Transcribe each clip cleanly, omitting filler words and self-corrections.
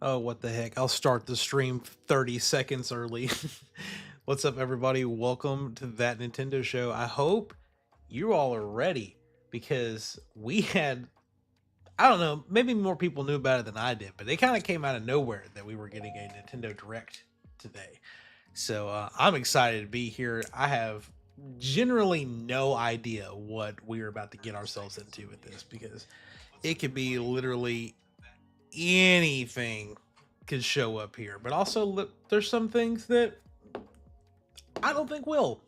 Oh, what the heck? I'll start the stream 30 seconds early. What's up, everybody? Welcome to That Nintendo Show. I hope you all are ready because we had, I don't know, maybe more people knew about it than I did, but it kind of came out of nowhere that we were getting a Nintendo Direct today. So I'm excited to be here. I have generally no idea what we're about to get ourselves into with this because it could be literally anything could show up here, but also there's some things that I don't think will.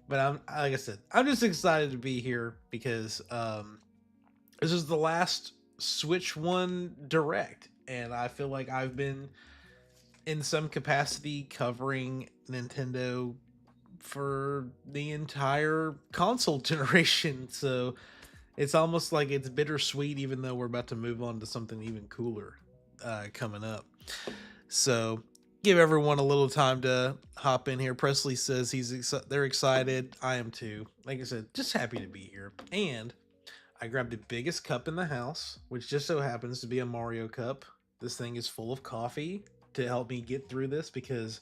But I'm like I said, I'm just excited to be here because this is the last Switch One Direct, and I feel like I've been in some capacity covering Nintendo for the entire console generation. So it's almost like it's bittersweet, even though we're about to move on to something even cooler coming up. So give everyone a little time to hop in here. Presley says they're excited. I am too. Like I said, just happy to be here. And I grabbed the biggest cup in the house, which just so happens to be a Mario cup. This thing is full of coffee to help me get through this because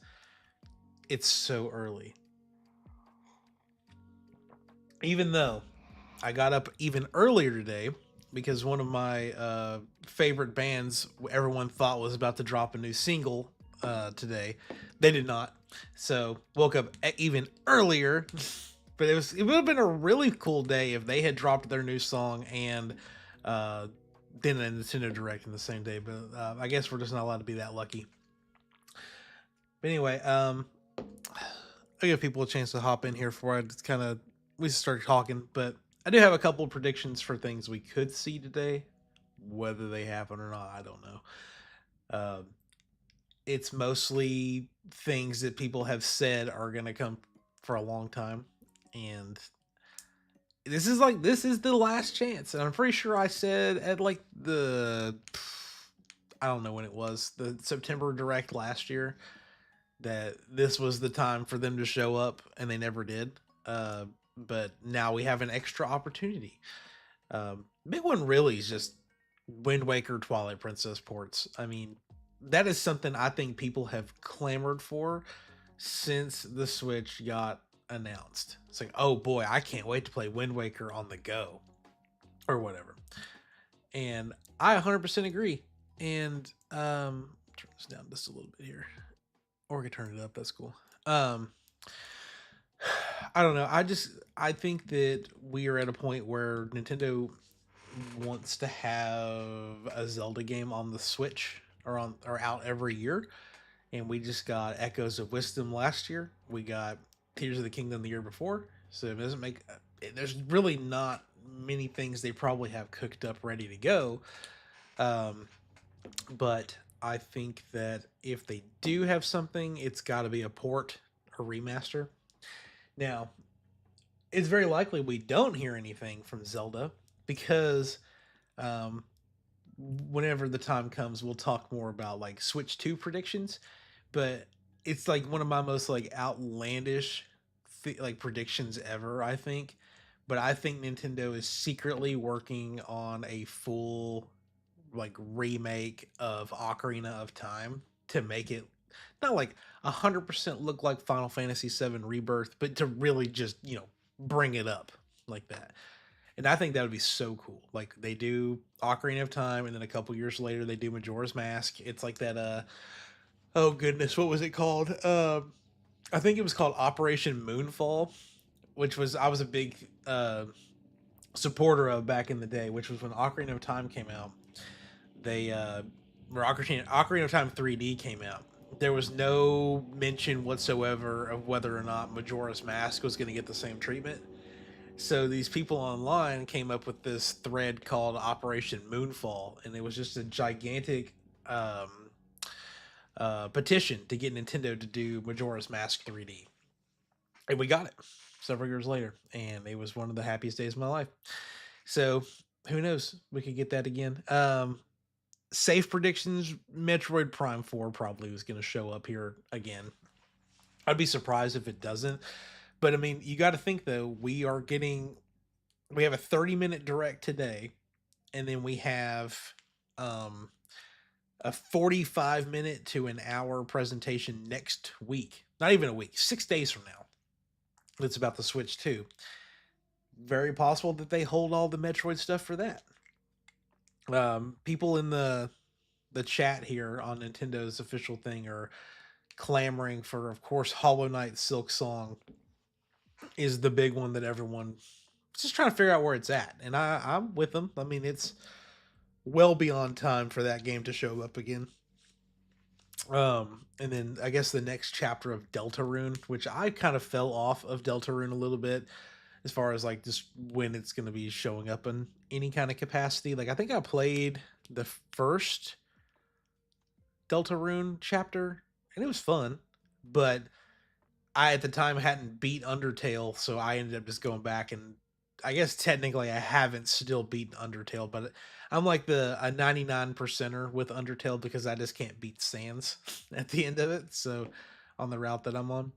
it's so early. Even though I got up even earlier today because one of my favorite bands everyone thought was about to drop a new single today. They did not. So woke up even earlier. But it would have been a really cool day if they had dropped their new song and then a Nintendo Direct in the same day. But I guess we're just not allowed to be that lucky. But anyway, I give people a chance to hop in here before I just kind of we start talking. But I do have a couple of predictions for things we could see today. Whether they happen or not, I don't know. Um, it's mostly things that people have said are going to come for a long time, and this is the last chance. And I'm pretty sure I said at like the I don't know when it was the September Direct last year that this was the time for them to show up, and they never did. But now we have an extra opportunity. Big one really is just Wind Waker, Twilight Princess ports. I mean, that is something I think people have clamored for since the Switch got announced. It's like, oh boy, I can't wait to play Wind Waker on the go or whatever. And I 100% agree. And turn this down just a little bit here, or we can turn it up. That's cool. Um, I don't know. I think that we are at a point where Nintendo wants to have a Zelda game on the Switch or out every year, and we just got Echoes of Wisdom last year. We got Tears of the Kingdom the year before, so it doesn't make. There's really not many things they probably have cooked up ready to go, um, but I think that if they do have something, it's got to be a port or remaster. Now, it's very likely we don't hear anything from Zelda because um, whenever the time comes, we'll talk more about like Switch 2 predictions. But it's like one of my most like outlandish like predictions ever, I think. But I think Nintendo is secretly working on a full like remake of Ocarina of Time to make it not like 100% look like Final Fantasy VII Rebirth, but to really just, bring it up like that. And I think that would be so cool. Like they do Ocarina of Time, and then a couple years later they do Majora's Mask. It's like that. Oh goodness, what was it called? I think it was called Operation Moonfall, which was I was a big supporter of back in the day. Which was when Ocarina of Time came out. They where Ocarina of Time 3D came out. There was no mention whatsoever of whether or not Majora's Mask was going to get the same treatment. So these people online came up with this thread called Operation Moonfall, and it was just a gigantic petition to get Nintendo to do Majora's Mask 3D, and we got it several years later, and it was one of the happiest days of my life. So who knows? We could get that again. Safe predictions: Metroid Prime 4 probably was going to show up here again. I'd be surprised if it doesn't. But I mean, you got to think though, we have a 30-minute direct today, and then we have um, a 45-minute to an hour presentation next week. Not even a week, 6 days from now. It's about the Switch 2. Very possible that they hold all the Metroid stuff for that. People in the chat here on Nintendo's official thing are clamoring for, of course, Hollow Knight Silk Song is the big one that everyone just trying to figure out where it's at. And I'm with them. I mean, it's well beyond time for that game to show up again. And then I guess the next chapter of Deltarune, which I kind of fell off of Deltarune a little bit as far as like just when it's going to be showing up in any kind of capacity. Like I think I played the first Deltarune chapter and it was fun, but I at the time hadn't beat Undertale, so I ended up just going back and I guess technically I haven't still beaten Undertale, but I'm like a 99 percenter with Undertale because I just can't beat Sans at the end of it. So on the route that I'm on,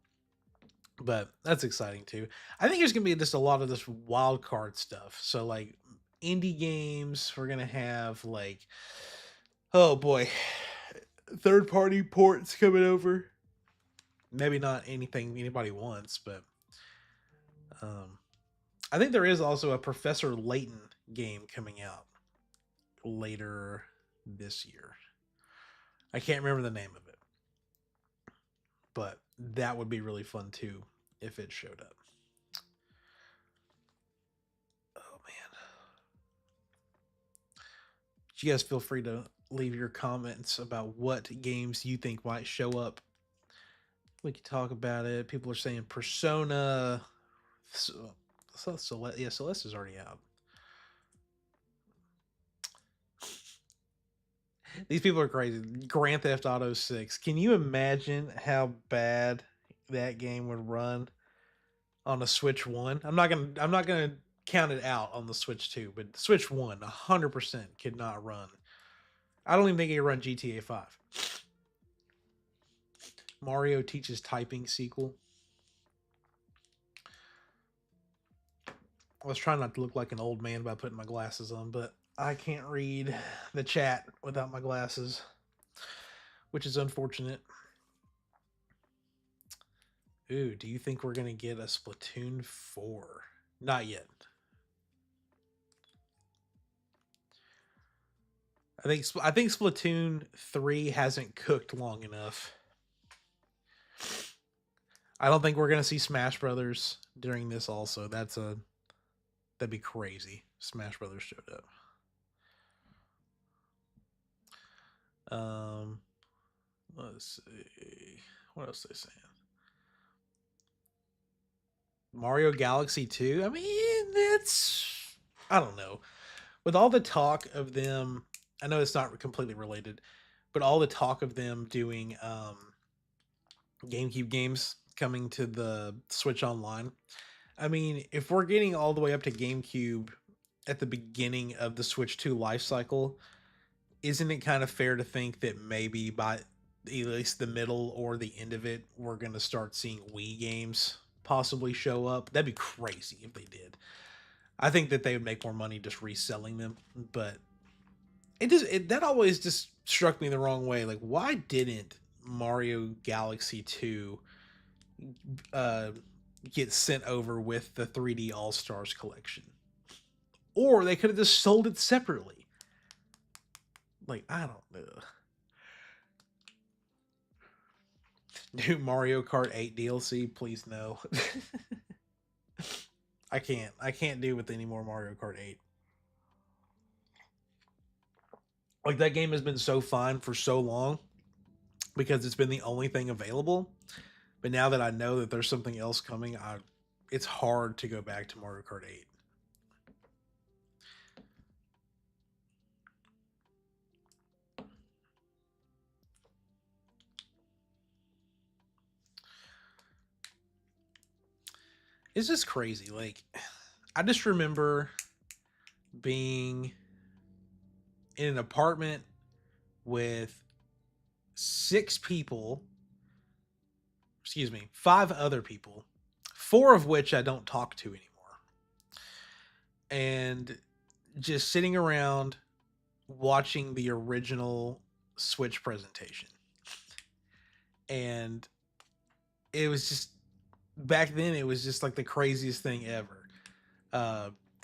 but that's exciting too. I think there's gonna be just a lot of this wild card stuff. So like indie games, we're gonna have like, oh boy, third party ports coming over. Maybe not anything anybody wants, but um, I think there is also a Professor Layton game coming out later this year. I can't remember the name of it, but that would be really fun too if it showed up. Oh man. You guys feel free to leave your comments about what games you think might show up. We could talk about it. People are saying Persona. Yeah, Celeste is already out. These people are crazy. Grand Theft Auto 6. Can you imagine how bad that game would run on a Switch 1? I'm not gonna count it out on the Switch 2, but Switch 1 100% could not run. I don't even think it could run GTA 5. Mario Teaches Typing sequel. I was trying not to look like an old man by putting my glasses on, but I can't read the chat without my glasses, which is unfortunate. Ooh, do you think we're going to get a Splatoon 4? Not yet. I think Splatoon 3 hasn't cooked long enough. I don't think we're going to see Smash Brothers during this also. That'd be crazy. Smash Brothers showed up. Let's see. What else are they saying? Mario Galaxy 2? I mean, I don't know. With all the talk of them, I know it's not completely related, but all the talk of them doing GameCube games coming to the Switch Online. I mean, if we're getting all the way up to GameCube at the beginning of the Switch 2 life cycle, isn't it kind of fair to think that maybe by at least the middle or the end of it, we're going to start seeing Wii games possibly show up? That'd be crazy if they did. I think that they would make more money just reselling them, but that always just struck me the wrong way. Like, why didn't Mario Galaxy 2 uh, get sent over with the 3D All Stars collection? Or they could have just sold it separately. Like, I don't know. New Mario Kart 8 DLC, please no. I can't do with any more Mario Kart 8. Like, that game has been so fine for so long because it's been the only thing available. But now that I know that there's something else coming, it's hard to go back to Mario Kart 8. It's just crazy. Like, I just remember being in an apartment with 5 other people, 4 of which I don't talk to anymore. And just sitting around watching the original Switch presentation, and it was just back then it was just like the craziest thing ever.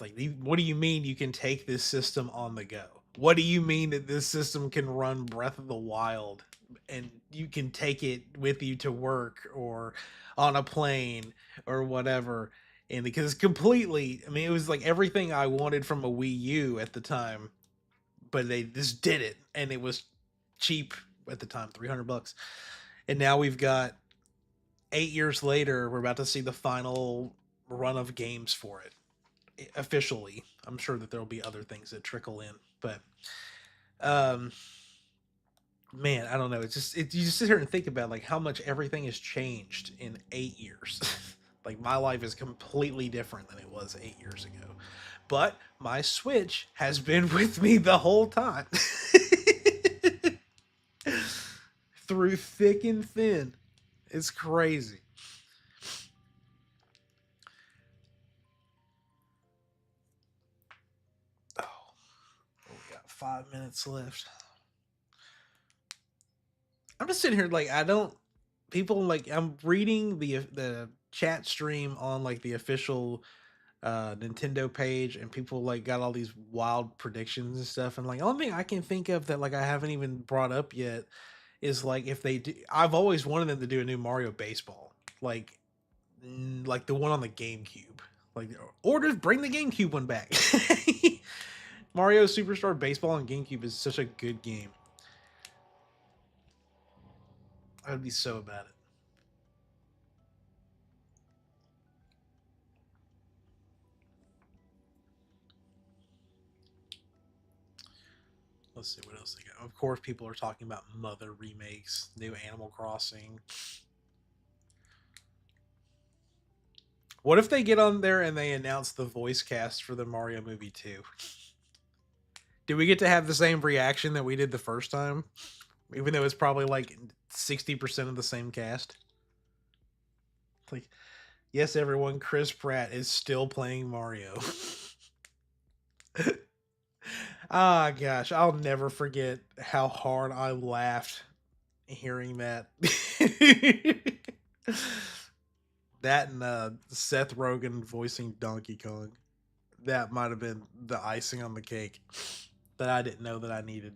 Like, what do you mean you can take this system on the go? What do you mean that this system can run Breath of the Wild and you can take it with you to work or on a plane or whatever? And because completely, I mean, it was like everything I wanted from a Wii U at the time, but they just did it, and it was cheap at the time, $300. And now we've got 8 years later, we're about to see the final run of games for it officially. I'm sure that there'll be other things that trickle in, but um man, I don't know. It's just you just sit here and think about like how much everything has changed in 8 years. Like my life is completely different than it was 8 years ago. But my Switch has been with me the whole time. Through thick and thin. It's crazy. Oh, we got 5 minutes left. I'm just sitting here like I don't people like I'm reading the chat stream on like the official Nintendo page, and people like got all these wild predictions and stuff, and like the only thing I can think of that like I haven't even brought up yet is like if they do, I've always wanted them to do a new Mario Baseball, like the one on the GameCube, like, or just bring the GameCube one back. Mario Superstar Baseball on GameCube is such a good game. I'd be so about it. Let's see what else they got. Of course, people are talking about Mother remakes, new Animal Crossing. What if they get on there and they announce the voice cast for the Mario movie too? Do we get to have the same reaction that we did the first time? Even though it's probably like 60% of the same cast? Like, yes, everyone, Chris Pratt is still playing Mario. Ah, gosh, I'll never forget how hard I laughed hearing that. That and Seth Rogen voicing Donkey Kong. That might have been the icing on the cake that I didn't know that I needed.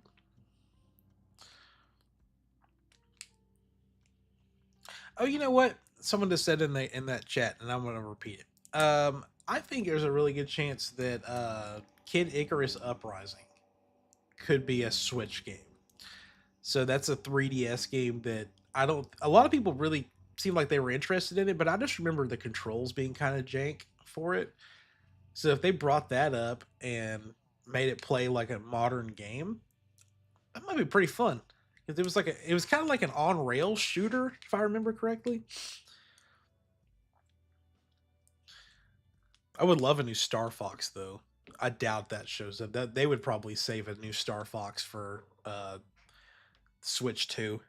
Oh, you know what? Someone just said in that chat, and I'm gonna repeat it. I think there's a really good chance that Kid Icarus Uprising could be a Switch game. So that's a 3DS game that I don't. A lot of people really seem like they were interested in it, but I just remember the controls being kind of jank for it. So if they brought that up and made it play like a modern game, that might be pretty fun. Because it was kind of like an on rail shooter, if I remember correctly. I would love a new Star Fox though. I doubt that shows up. That they would probably save a new Star Fox for Switch 2.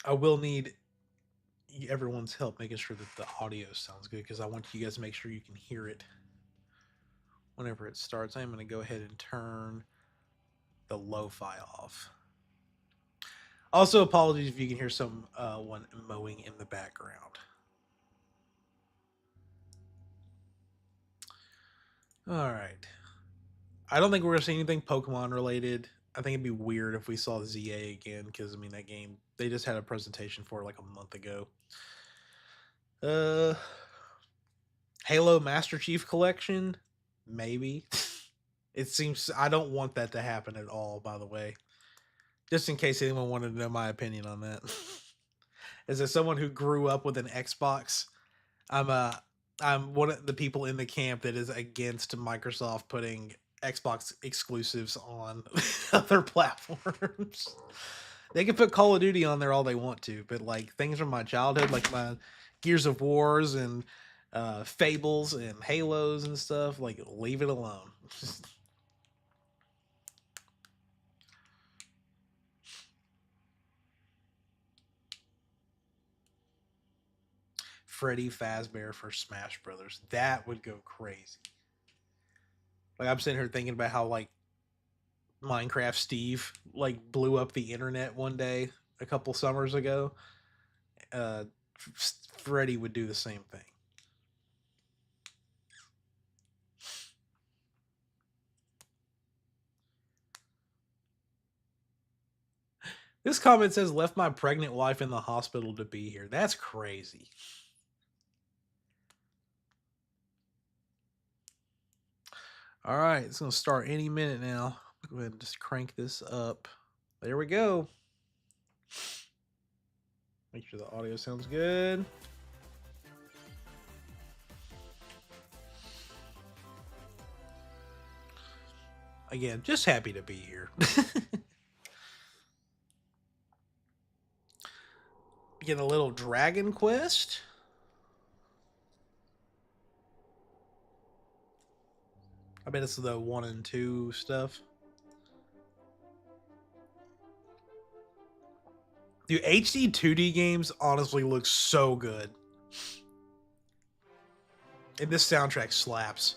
I will need everyone's help making sure that the audio sounds good because I want you guys to make sure you can hear it whenever it starts. I'm going to go ahead and turn the lo-fi off. Also, apologies if you can hear one mowing in the background. All right. I don't think we're gonna see anything Pokemon related. I think it'd be weird if we saw ZA again because I mean that game they just had a presentation for it like a month ago. Uh, Halo Master Chief Collection, maybe. It seems I don't want that to happen at all. By the way, just in case anyone wanted to know my opinion on that. As a someone who grew up with an Xbox, I'm uh I'm one of the people in the camp that is against Microsoft putting Xbox exclusives on other platforms. They can put Call of Duty on there all they want to, but like things from my childhood, like my Gears of Wars and Fables and Halos and stuff, like leave it alone. Freddy Fazbear for Smash Brothers. That would go crazy. Like I'm sitting here thinking about how like Minecraft Steve like blew up the internet one day a couple summers ago. Uh, Freddy would do the same thing. This comment says, left my pregnant wife in the hospital to be here. That's crazy. All right, it's going to start any minute now. Go ahead and just crank this up. There we go. Make sure the audio sounds good. Again, just happy to be here. Get a little Dragon Quest. I bet it's the 1 and 2 stuff. Dude, HD 2D games honestly look so good. And this soundtrack slaps.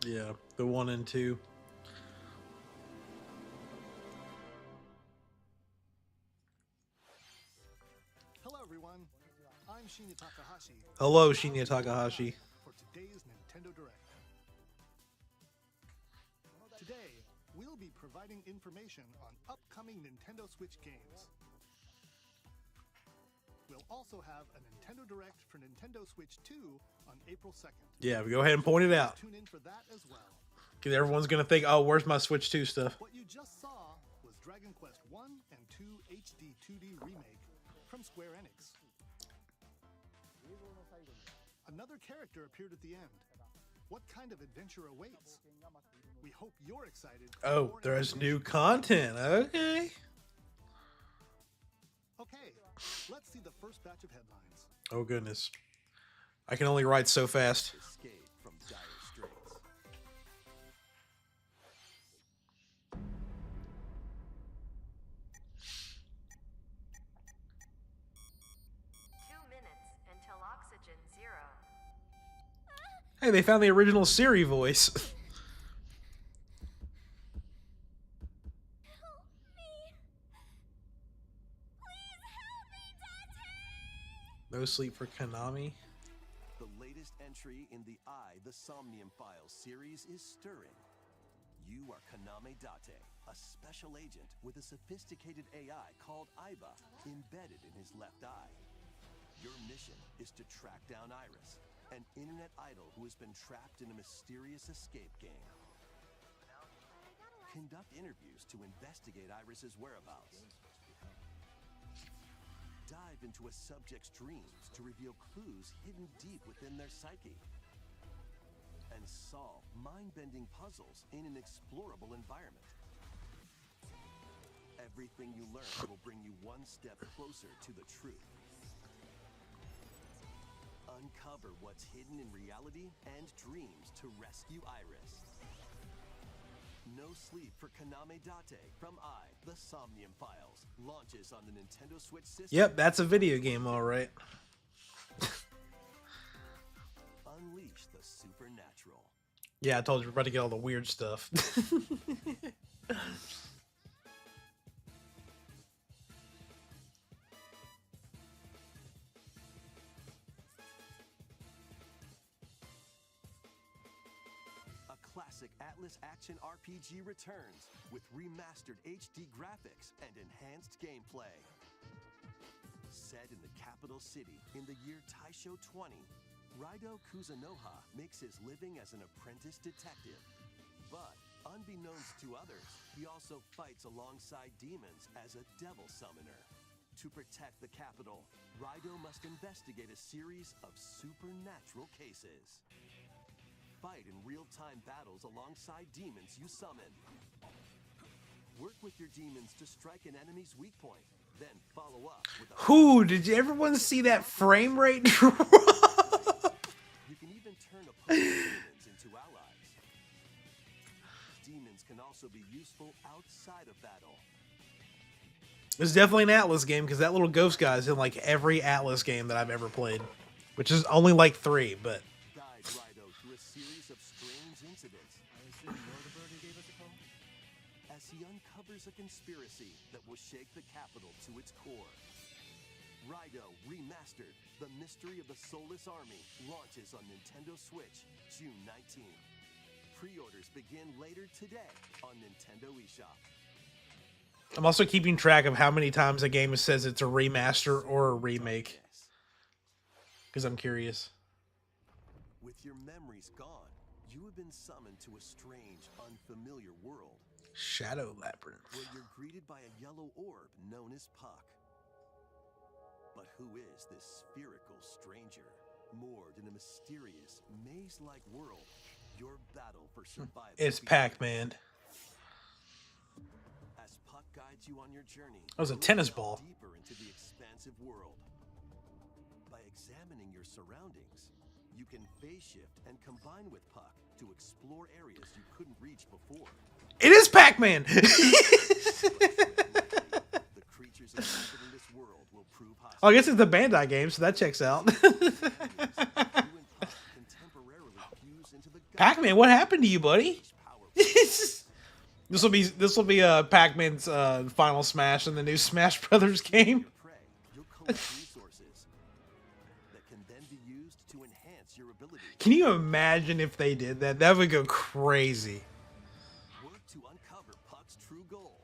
Yeah, the 1 and 2. Hello everyone, I'm Shinya Takahashi. Hello, Shinya Takahashi. For today's Nintendo Direct. Today, we'll be providing information on upcoming Nintendo Switch games. We'll also have a Nintendo Direct for Nintendo Switch 2 on April 2nd. Yeah, go ahead and point it out. Tune in for that as well. Because everyone's going to think, oh, where's my Switch 2 stuff? What you just saw was Dragon Quest 1 and 2 HD 2D remake from Square Enix. Another character appeared at the end. What kind of adventure awaits? We hope you're excited. Oh, there's new content. Okay. Okay, let's see the first batch of headlines. Oh, goodness. I can only write so fast. Escape from dire straits. Hey, they found the original Siri voice. No sleep for Konami. The latest entry in the The Somnium Files series is stirring. You are Kaname Date, a special agent with a sophisticated AI called Aiba embedded in his left eye. Your mission is to track down Iris, an internet idol who has been trapped in a mysterious escape game. Conduct interviews to investigate Iris's whereabouts. Dive into a subject's dreams to reveal clues hidden deep within their psyche. And solve mind-bending puzzles in an explorable environment. Everything you learn will bring you one step closer to the truth. Uncover what's hidden in reality and dreams to rescue Iris. No Sleep for Kaname Date from The Somnium Files launches on the Nintendo Switch system. Yep, that's a video game, all right. Unleash the supernatural. Yeah, I told you we're about to get all the weird stuff. A classic Atlas action RPG returns with remastered HD graphics and enhanced gameplay. Set in the capital city in the year Taisho 20, Raido Kuzunoha makes his living as an apprentice detective. But unbeknownst to others, he also fights alongside demons as a devil summoner. To protect the capital, Raido must investigate a series of supernatural cases. Fight in real-time battles alongside demons you summon. Work with your demons to strike an enemy's weak point, then follow up with a... Who did you everyone see that frame rate drop? You can even turn opposing demons into allies. Demons can also be useful outside of battle. It's definitely an Atlas game because that little ghost guy is in like every Atlas game that I've ever played, which is only like 3, but Guide Raido through a series of strange incidents. As he uncovers a conspiracy that will shake the capital to its core. Raido Remastered, The Mystery of the Soulless Army, launches on Nintendo Switch June 19th. Pre-orders begin later today on Nintendo eShop. I'm also keeping track of how many times a game says it's a remaster or a remake because I'm curious. With your memories gone, you have been summoned to a strange, unfamiliar world. Shadow Labyrinth. Where you're greeted by a yellow orb known as Puck. But who is this spherical stranger? Moored in a mysterious, maze-like world, your battle for survival. It's Pac-Man. As Puck guides you on your journey, That was a tennis ball. Deeper into the expansive world. By examining your surroundings, you can phase shift and combine with Puck to explore areas you couldn't reach before. It is Pac-Man. The creatures inhabiting this world will prove hostile. Oh, I guess it's the Bandai game, so that checks out. Pac-Man, what happened to you, buddy? This will be Pac-Man's final smash in the new Smash Brothers game. Can you imagine if they did that? That would go crazy. Work to uncover Puck's true goal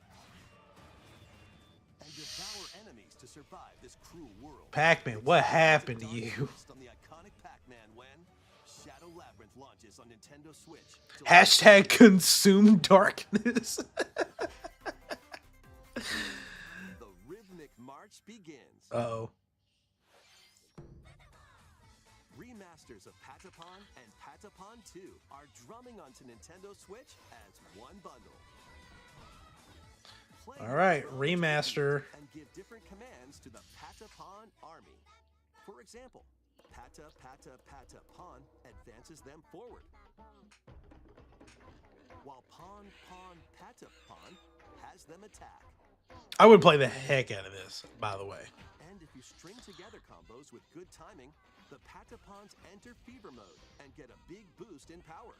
and devour enemies to survive this cruel world. Pac-Man, what happened to you? On the iconic Pac-Man when Shadow Labyrinth launches on Nintendo Switch. Hashtag consume darkness. The rhythmic march begins. Uh-oh. Remasters of Patapon and Patapon 2 are drumming onto Nintendo Switch as one bundle. Play All right, your own remaster. and give different commands to the Patapon army. For example, Patapon advances them forward, while Patapon has them attack. I would play the heck out of this, by the way. And if you string together combos with good timing, the Patapons enter fever mode and get a big boost in power.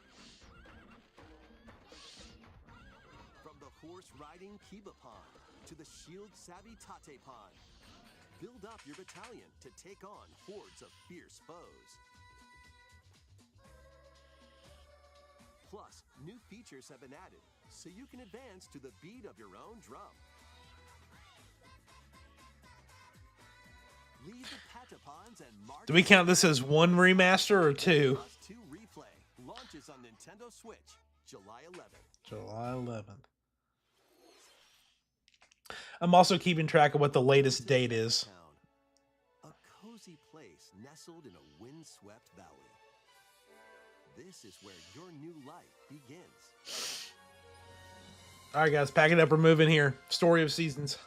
From the horse-riding Kibapon to the shield-savvy Tatepon, build up your battalion to take on hordes of fierce foes. Plus, new features have been added, so you can advance to the beat of your own drum. Lead the Patapons and march. Do we count this as one remaster or two? Plus 2 replay launches on Nintendo Switch July 11th. July 11th. I'm also keeping track of what the latest date is. A cozy place nestled in a windswept valley. This is where your new life begins. All right, guys, pack it up. We're moving here. Story of Seasons.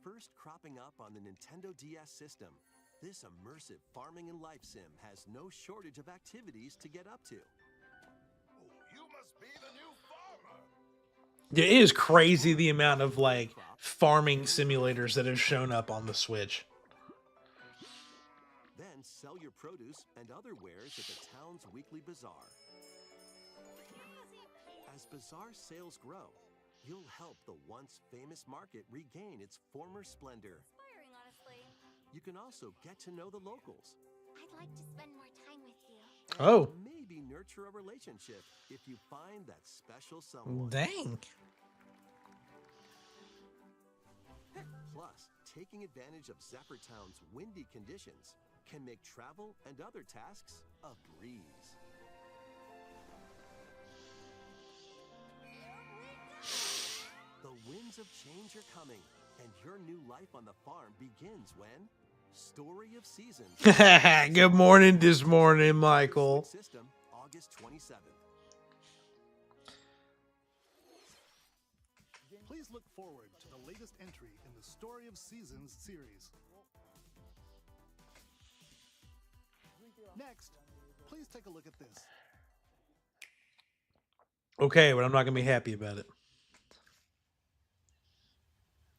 First cropping up on the Nintendo DS system, this immersive farming and life sim has no shortage of activities to get up to. You must be the new farmer. It is crazy the amount of like farming simulators that have shown up on the Switch. Then sell your produce and other wares at the town's weekly bazaar. As bazaar sales grow, you'll help the once famous market regain its former splendor. Inspiring, honestly. You can also get to know the locals. I'd like to spend more time with you. Oh. maybe nurture a relationship if you find that special someone. Dang. Plus, taking advantage of Zephyr-Town's windy conditions can make travel and other tasks a breeze. The winds of change are coming, and your new life on the farm begins when Story of Seasons. Good morning this morning, Michael. System, August 27th. Please look forward to the latest entry in the Story of Seasons series. Next, please take a look at this. Okay, but I'm not going to be happy about it.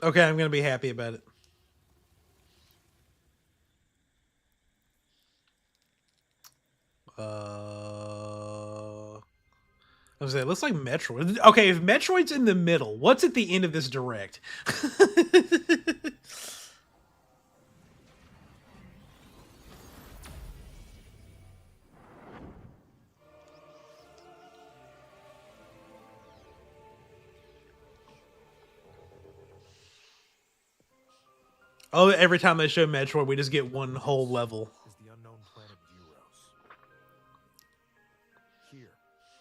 Okay, I'm going to be happy about it. I was saying, it looks like Metroid. Okay, if Metroid's in the middle, what's at the end of this direct? Oh, every time they show Metroid, we just get one whole level. Is the unknown planet Euros. Here,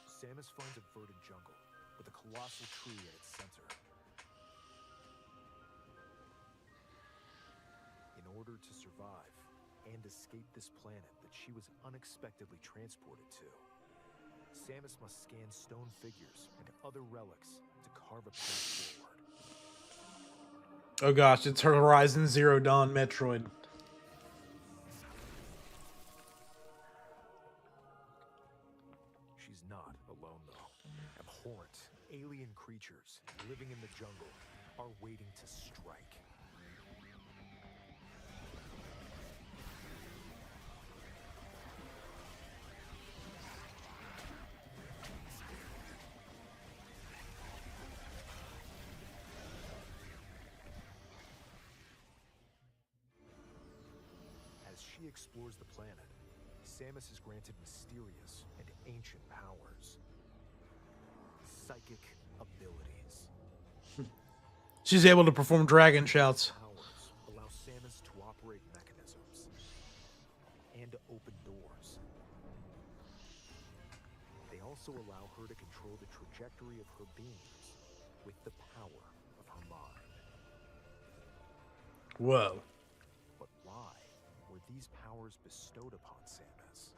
Samus finds a verdant jungle with a colossal tree at its center. In order to survive and escape this planet that she was unexpectedly transported to, Samus must scan stone figures and other relics to carve a path forward. Oh gosh, it's Horizon Zero Dawn Metroid. She's not alone, though. Abhorrent, alien creatures living in the jungle are waiting to strike. As she explores the planet, Samus is granted mysterious and ancient powers. Psychic abilities. She's able to perform dragon shouts. Powers allow Samus to operate mechanisms and to open doors. They also allow her to control the trajectory of her beams with the power of her mind. Whoa. But why were these powers bestowed upon Samus?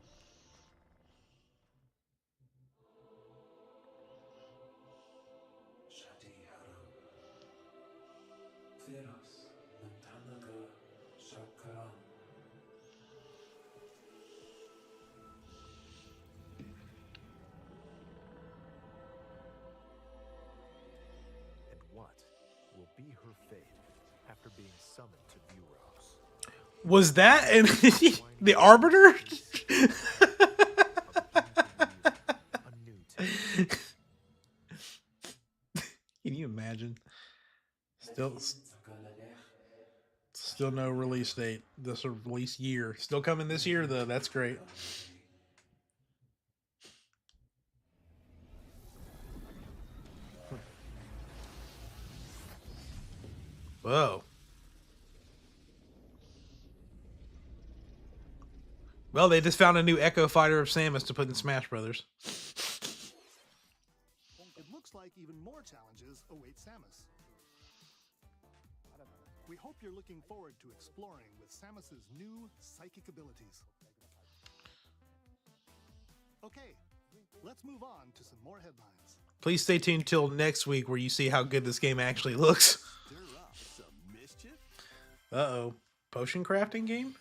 And what will be her fate after being summoned to Euros? Was that in the Arbiter? A new tale. Can you imagine? Still no release date. This release year. Still coming this year though. That's great. Whoa. Well, they just found a new Echo Fighter of Samus to put in Smash Brothers. It looks like even more challenges await Samus. We hope you're looking forward to exploring with Samus's new psychic abilities. Okay, let's move on to some more headlines. Please stay tuned till next week where you see how good this game actually looks. Stir up some mischief. Uh-oh. Potion crafting game?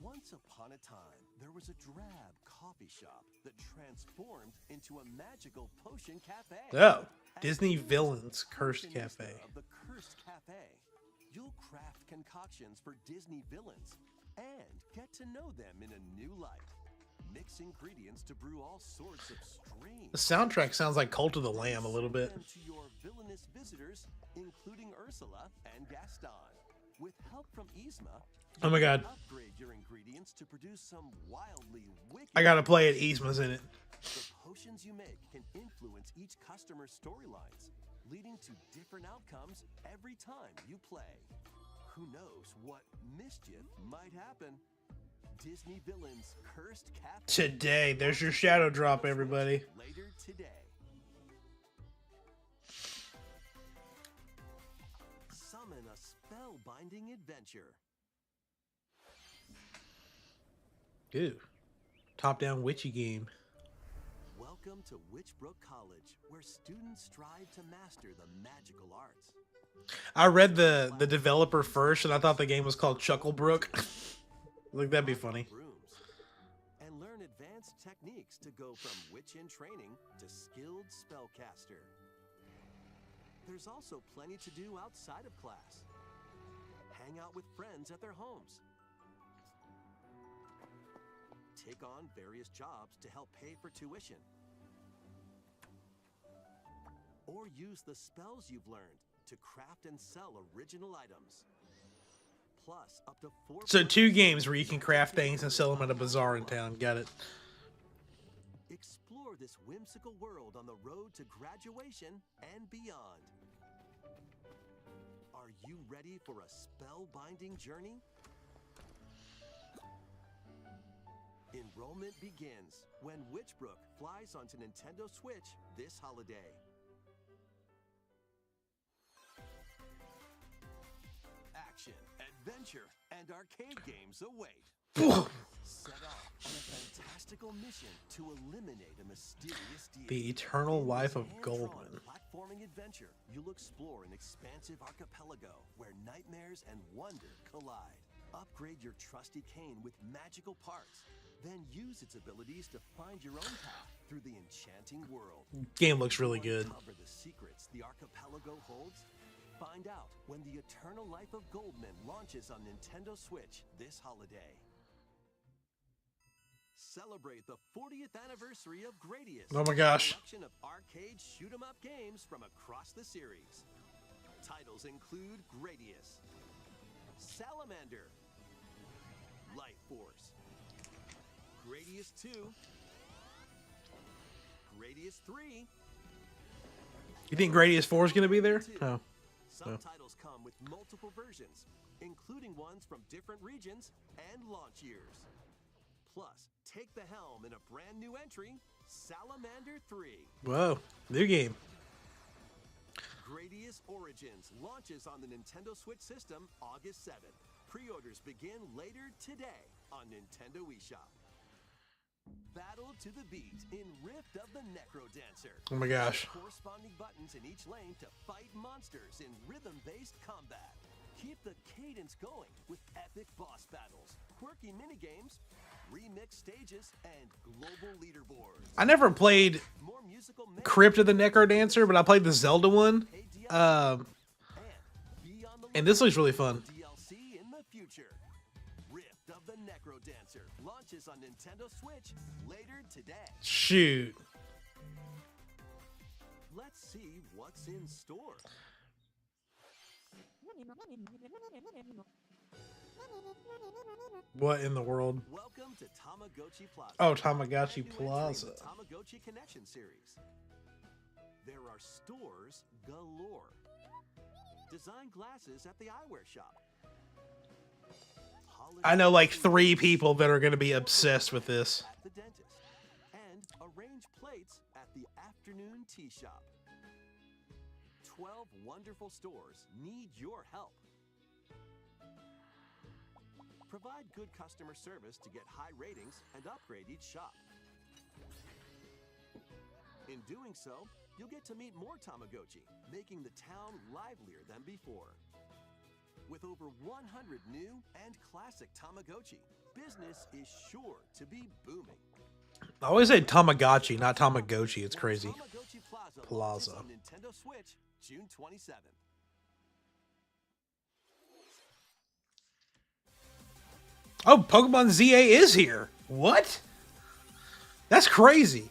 Once upon a time, there was a drab coffee shop that transformed into a magical potion cafe. Oh. As Disney you Villains visit Cursed Fashionista Cafe. Of the Cursed Cafe, you'll craft concoctions for Disney villains and get to know them in a new light. Mix ingredients to brew all sorts of strange. The soundtrack sounds like Cult of the Lamb a little bit. Them to your villainous visitors, including Ursula and Gaston. With help from Yzma, Oh my god. upgrade your ingredients to produce some wildly wicked. I gotta play it. Yzma's in it. The potions you make can influence each customer's storylines, leading to different outcomes every time you play. Who knows what mischief might happen? Disney villains cursed cat Today, there's your shadow drop, everybody. later today. Summon a spellbinding adventure. Ooh. Top-down witchy game. Welcome to Witchbrook College, where students strive to master the magical arts. I read the developer first, and I thought the game was called Chucklebrook. Like, that'd be funny. Rooms, and learn advanced techniques to go from witch in training to skilled spellcaster. There's also plenty to do outside of class. Hang out with friends at their homes. Take on various jobs to help pay for tuition. Or use the spells you've learned to craft and sell original items. Plus, up to 4. So 2 games where you can craft things and sell them at a bazaar in town. Got it. Explore this whimsical world on the road to graduation and beyond. Are you ready for a spellbinding journey? Enrollment begins when Witchbrook flies onto Nintendo Switch this holiday. Action, adventure, and arcade games await. Set off on a fantastical mission to eliminate a mysterious deity. The Eternal In Life this of hand-drawn Goldman. platforming adventure, you'll explore an expansive archipelago where nightmares and wonder collide. Upgrade your trusty cane with magical parts, then use its abilities to find your own path through the enchanting world. Game looks really good. Uncover the secrets the archipelago holds. Find out when the Eternal Life of Goldman launches on Nintendo Switch this holiday. Celebrate the 40th anniversary of Gradius. Oh my gosh. A collection of arcade shoot-'em-up games from across the series. Titles include Gradius, Salamander, Life Force, Gradius 2, Gradius 3. You think Gradius 4 is going to be there? Oh. Some Oh. titles come with multiple versions, including ones from different regions and launch years. Plus, take the helm in a brand new entry, Salamander 3. Whoa. New game. Gradius Origins launches on the Nintendo Switch system August 7th. Pre-orders begin later today on Nintendo eShop. Battle to the beat in Rift of the Necrodancer. Oh my gosh. Corresponding buttons in each lane to fight monsters in rhythm-based combat. Keep the cadence going with epic boss battles, quirky minigames, remix stages, and global leaderboards. I never played More musical Crypt of the Necrodancer, but I played the Zelda one. And this looks really fun. DLC in the future. Rift of the Necrodancer launches on Nintendo Switch later today. Shoot. Let's see what's in store. What in the world? Welcome to Tamagotchi Plaza. Oh, Tamagotchi Brand new entry in Plaza. the Tamagotchi Connection series. There are stores galore. Design glasses at the eyewear shop. I know like 3 people that are going to be obsessed with this. At the dentist. And arrange plates at the afternoon tea shop. 12 wonderful stores need your help. Provide good customer service to get high ratings and upgrade each shop. In doing so, you'll get to meet more Tamagotchi, making the town livelier than before. With over 100 new and classic Tamagotchi, business is sure to be booming. I always say Tamagotchi, not Tamagotchi. It's crazy. Tamagotchi Plaza. Plaza. launches on Nintendo Switch, June 27th. Oh, Pokemon ZA is here. What? That's crazy.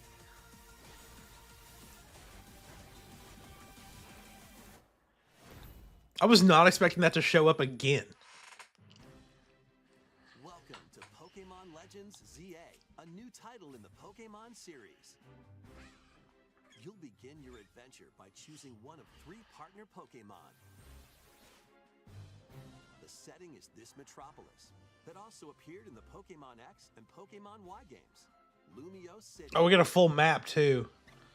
I was not expecting that to show up again. Legends ZA, a new title in the Pokemon series. You'll begin your adventure by choosing one of 3 partner Pokemon. The setting is this metropolis that also appeared in the Pokemon X and Pokemon Y games, Lumio City. Oh, we get a full map too.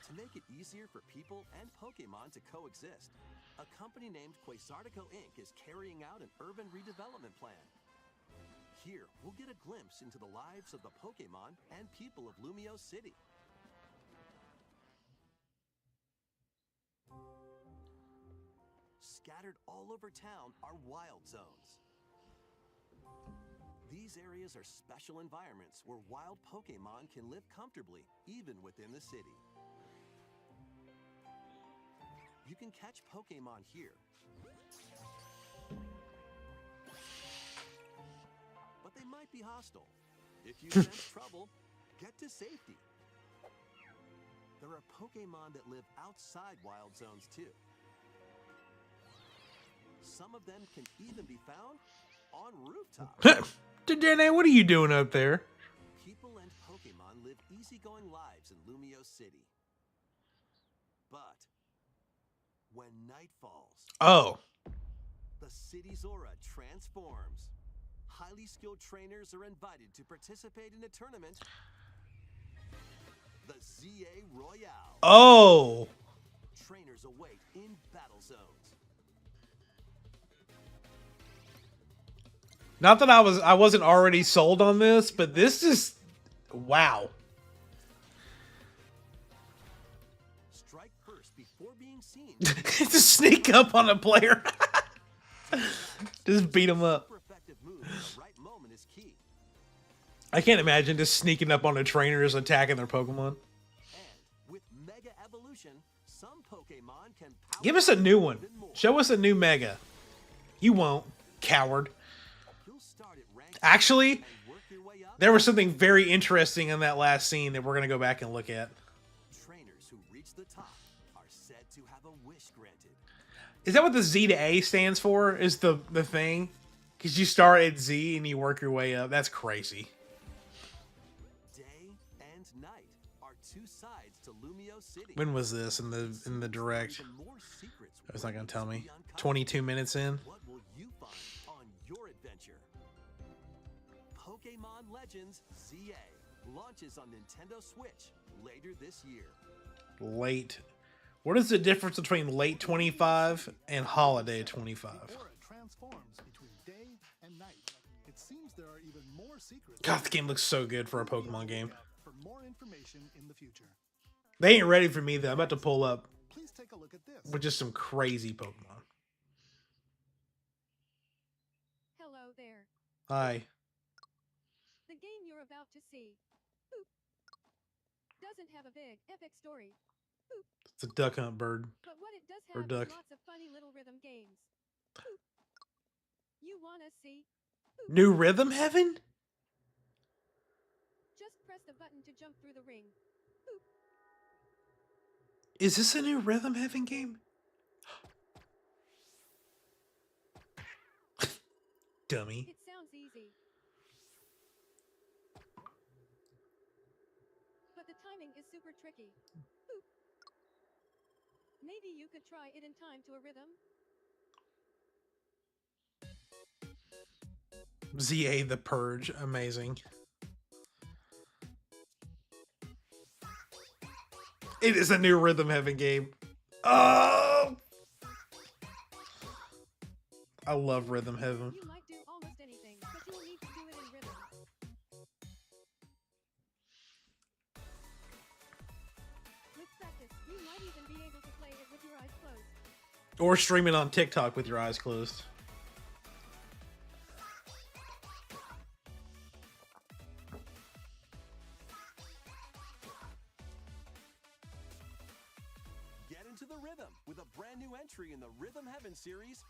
To make it easier for people and Pokemon to coexist, a company named Quasartico Inc. is carrying out an urban redevelopment plan. Here, we'll get a glimpse into the lives of the Pokemon and people of Lumio City. Scattered all over town are wild zones. These areas are special environments where wild Pokemon can live comfortably, even within the city. You can catch Pokemon here, but they might be hostile. If you sense trouble, get to safety. There are Pokemon that live outside wild zones too. Some of them can even be found on rooftops. Danae, what are you doing up there? People and Pokemon live easygoing lives in Lumio City. But when night falls, Oh. the city's aura transforms. Highly skilled trainers are invited to participate in a tournament, the ZA Royale. Oh. Trainers await in battle zones. Not that I wasn't already sold on this, but this is wow. Strike first before being seen. Just sneak up on a player. Just beat him up. Super effective move at the right moment is key. I can't imagine just sneaking up on a trainer as attacking their Pokemon. And with Mega Evolution, some Pokemon can power Give us a new up one. even more. Show us a new Mega. You won't, coward. You'll start at rank Actually, and work your way up. there was something very interesting in that last scene that we're going to go back and look at. Trainers who reach the top are said to have a wish granted. Is that what the Z to A stands for? Is the thing? Because you start at Z and you work your way up. That's crazy. Day and night are 2 sides to Lumio City. When was this in the direct? Even more secrets It's not going to tell waiting me. to be uncovered. 22 minutes in. What will you find on your adventure? Pokemon Legends ZA launches on Nintendo Switch later this year. Late. What is the difference between late 25 and holiday 25? The aura transforms between day and night. It seems there are even more secrets. God, the game looks so good for a Pokemon game. For more information in the future, They ain't ready for me though. I'm about to pull up please take a look at this. with just some crazy Pokemon. Hello there. Hi. The game you're about to see boop, doesn't have a big, epic story, It's a duck hunt bird. but what it does Or have duck. is lots of funny little rhythm games. Boop. You wanna see? New Rhythm Heaven? Just press the button to jump through the ring. Is this a new Rhythm Heaven game? Dummy. It sounds easy, but the timing is super tricky. Boop. Maybe you could try it in time to a rhythm. ZA The Purge. Amazing. It is a new Rhythm Heaven game. Oh! I love Rhythm Heaven. You might do almost anything, but you'll need to do it in rhythm. With practice, you might even be able to play it with your eyes closed. Or stream it on TikTok with your eyes closed. Get into the rhythm with a brand new entry in the Rhythm Heaven series,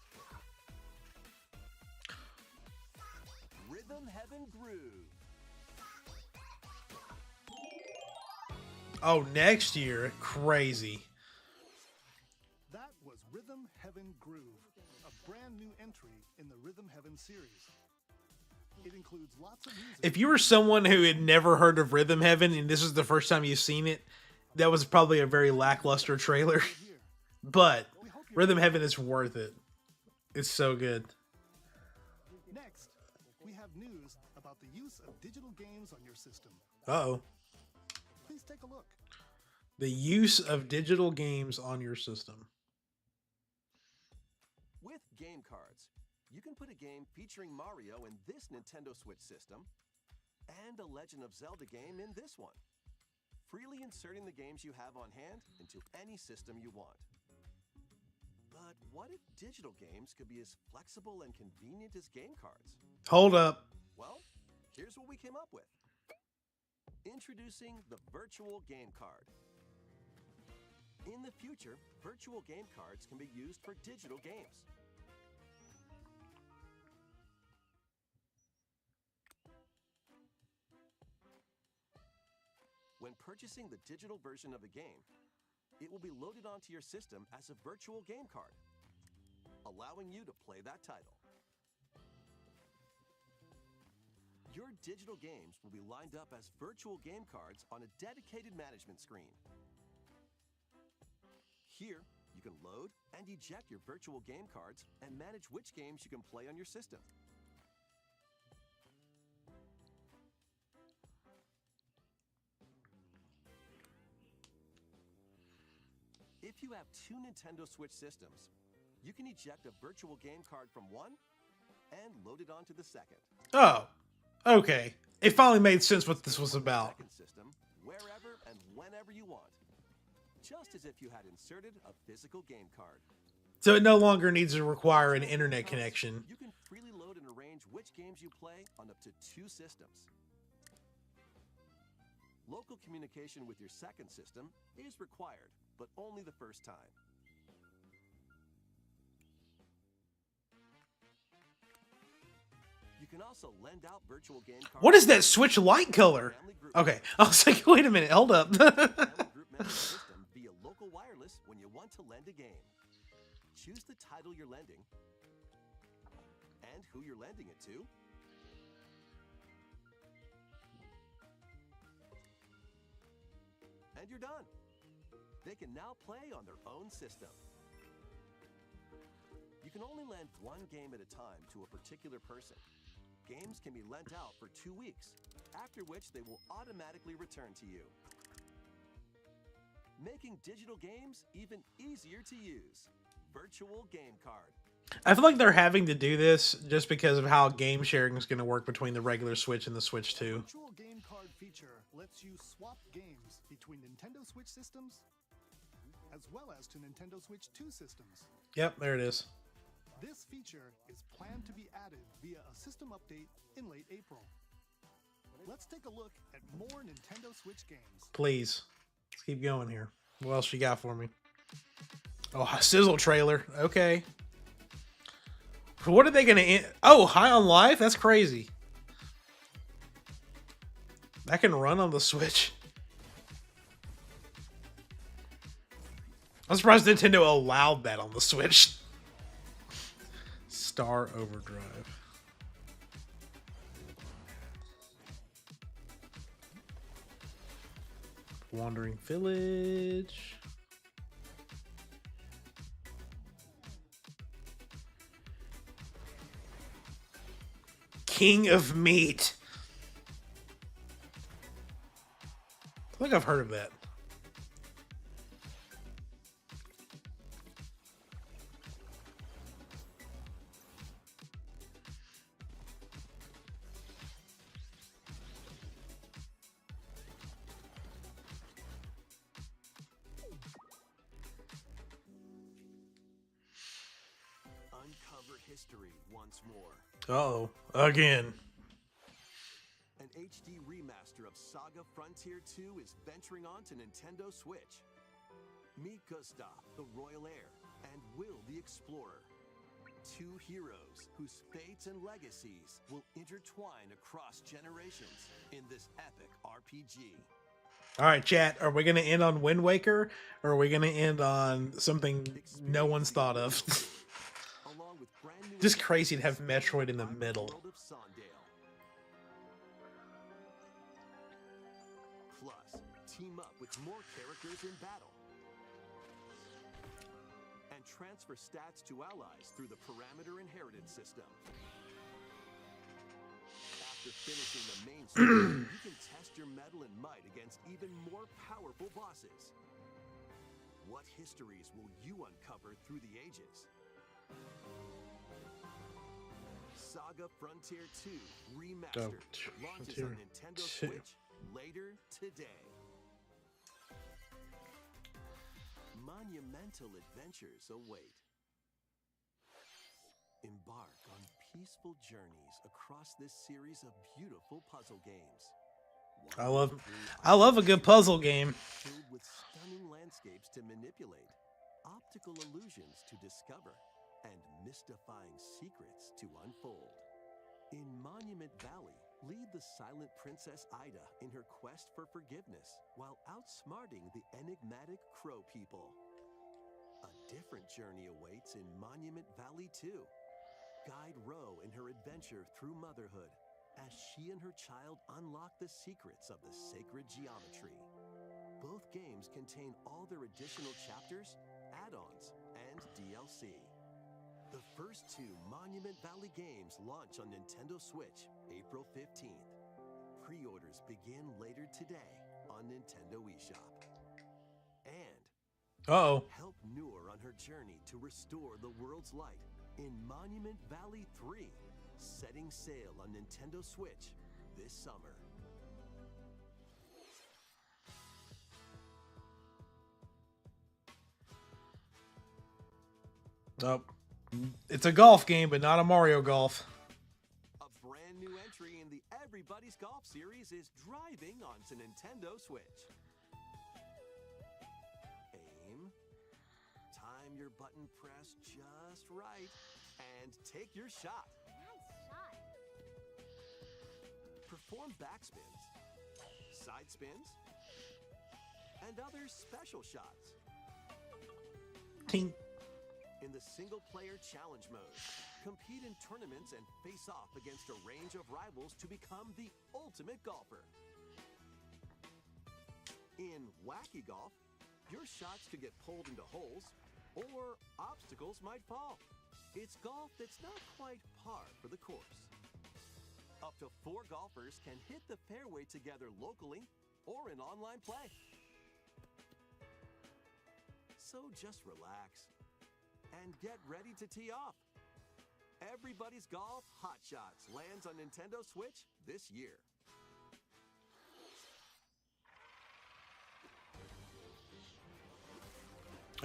Rhythm Heaven Groove. Oh, next year? Crazy. That was Rhythm Heaven Groove, a brand new entry in the Rhythm Heaven series. It includes lots of music. If you were someone who had never heard of Rhythm Heaven and this is the first time you've seen it, that was probably a very lackluster trailer. Here. But We hope you're Rhythm Heaven is worth it. It's so good. Next, we have news about the use of digital games on your system. Uh-oh. Please take a look. The use of digital games on your system. With game cards, you can put a game featuring Mario in this Nintendo Switch system and a Legend of Zelda game in this one, freely inserting the games you have on hand into any system you want. But what if digital games could be as flexible and convenient as game cards? Hold up. Well, here's what we came up with. Introducing the virtual game card. In the future, virtual game cards can be used for digital games. When purchasing the digital version of a game, it will be loaded onto your system as a virtual game card, allowing you to play that title. Your digital games will be lined up as virtual game cards on a dedicated management screen. Here, you can load and eject your virtual game cards and manage which games you can play on your system. If you have two Nintendo Switch systems, you can eject a virtual game card from one and load it onto the second. Oh, okay. It finally made sense what this was about. Second system, wherever and whenever you want. Just as if you had inserted a physical game card. So it no longer needs to require an internet connection. You can freely load and arrange which games you play on up to two systems. Local communication with your second system is required, but only the first time. You can also lend out virtual game cards. What is that Switch light color? Okay, I was like, wait a minute, hold up. Family group member system via local wireless when you want to lend a game. Choose the title you're lending and who you're lending it to. And you're done. They can now play on their own system. You can only lend one game at a time to a particular person. Games can be lent out for 2 weeks, after which they will automatically return to you. Making digital games even easier to use. Virtual game card. I feel like they're having to do this just because of how game sharing is going to work between the regular Switch and the Switch 2. The virtual game card feature lets you swap games between Nintendo Switch systems as well as to Nintendo Switch 2 systems. Yep, there it is. This feature is planned to be added via a system update in late April. Let's take a look at more Nintendo Switch games. Please. Let's keep going here. What else you got for me? Oh, a sizzle trailer. Okay. What are they going to... Oh, High on Life? That's crazy. That can run on the Switch. I'm surprised Nintendo allowed that on the Switch. Star Overdrive. Wandering Village. King of Meat. I think I've heard of that. Uncover history once more. Uh-oh. Again. An HD remaster of Saga Frontier 2 is venturing onto Nintendo Switch. Meet Gustav, the royal heir, and Will, the explorer. Two heroes whose fates and legacies will intertwine across generations in this epic RPG. All right, chat. Are we going to end on Wind Waker, or are we going to end on something no one's thought of? Along with brand new Just crazy to have Metroid in the middle. World of Sondale. team up with more characters in battle. And transfer stats to allies through the parameter inheritance system. After finishing the main story, you can test your mettle and might against even more powerful bosses. What histories will you uncover through the ages? Saga Frontier 2 Remastered launches on Nintendo Switch later today. Monumental adventures await. Embark on peaceful journeys across this series of beautiful puzzle games. I love a good puzzle game. Filled with stunning landscapes to manipulate, optical illusions to discover, and mystifying secrets to unfold. In Monument Valley, lead the silent Princess Ida in her quest for forgiveness while outsmarting the enigmatic Crow people. A different journey awaits in Monument Valley 2. Guide Ro in her adventure through motherhood as she and her child unlock the secrets of the sacred geometry. Both games contain all their additional chapters, add-ons, and DLC. The first two Monument Valley games launch on Nintendo Switch April 15th. Pre-orders begin later today on Nintendo eShop. And help Noor on her journey to restore the world's light in Monument Valley 3, setting sail on Nintendo Switch this summer. It's a golf game, but not a Mario Golf. A brand new entry in the Everybody's Golf series is driving onto Nintendo Switch. Aim, time your button press just right, and take your shot. Nice shot. Perform backspins, side spins, and other special shots. Tink. In the single-player challenge mode, compete in tournaments and face off against a range of rivals to become the ultimate golfer. In Wacky Golf, your shots could get pulled into holes, or obstacles might fall. It's golf that's not quite par for the course. Up to 4 golfers can hit the fairway together locally or in online play. So just relax and get ready to tee off. Everybody's Golf Hot Shots lands on Nintendo Switch this year.